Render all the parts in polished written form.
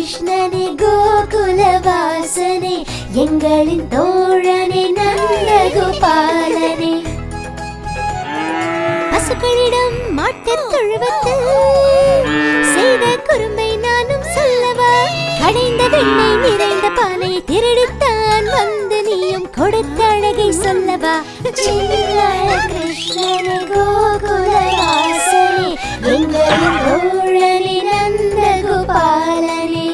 கிருஷ்ணனே கோகுலவாசனே எங்களின் தோழனே நந்த கோபாலனே. பசுக்களிடம் மாட்டுத் தொழுவத்தில் செய்த குறும்பை நானும் சொல்லவா? கடைந்த வெண்ணெய் நிறைந்த பாலை திருடித்தான் வந்து நீயும் கொடுத்த அழகை சொல்லவா? கிருஷ்ணனே கோகுலவாசனே எங்களின் தோழனே நந்த கோபாலனே.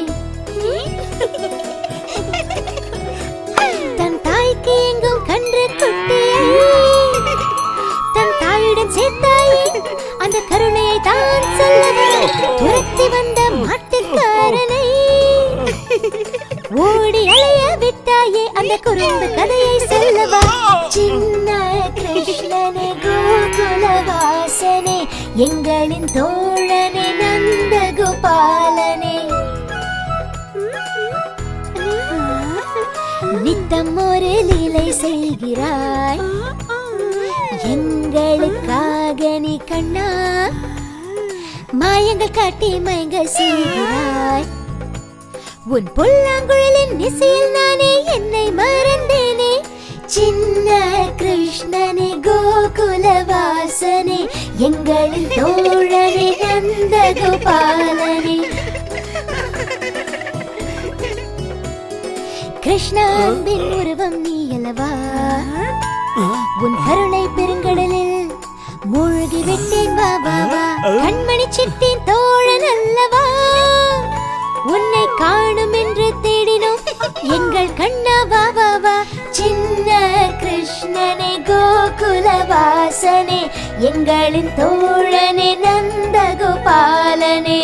தன் தாய்க்கு எங்கும் கன்று குட்டியை தன் தாயுடன் சேர்த்தாயே அந்த கருணையை தான் சொல்லவா? துரத்தி வந்த மாட்டுக்காரனை ஓடி அலைய விட்டாயே அந்த குறும்பு கதையை சொல்லவா? சின்ன கிருஷ்ணனே கோகுலவாசனே எங்களின் தோழனே நந்த கோபாலனே. நித்தம் ஒரு லீலை செய்கிறாய் எங்களுக்காக நீ கண்ணா. மாயங்கள் காட்டி மயங்க செய்கிறாய். உன் புல்லாங்குழலின் இசையில் நானே என்னை மறந்தேனே. சின்ன கிருஷ்ணனே கோகுலவாசனே எங்களின் தோழனே நந்த கோபாலனே. கிருஷ்ணா அன்பின் உருவம் நீ அல்லவா? உன் கருணை பெருங்கடலில் மூழ்கி விட்டேன் வா வா வா. கண்மணி சிட்டின் தோழன் அல்லவா? உன்னை காணும் என்று தேடினோம் எங்கள் கண்ணா வா வா வா. சின்ன கிருஷ்ணனே கோகுலவாசனே எங்களின் தோழனே நந்த கோபாலனே.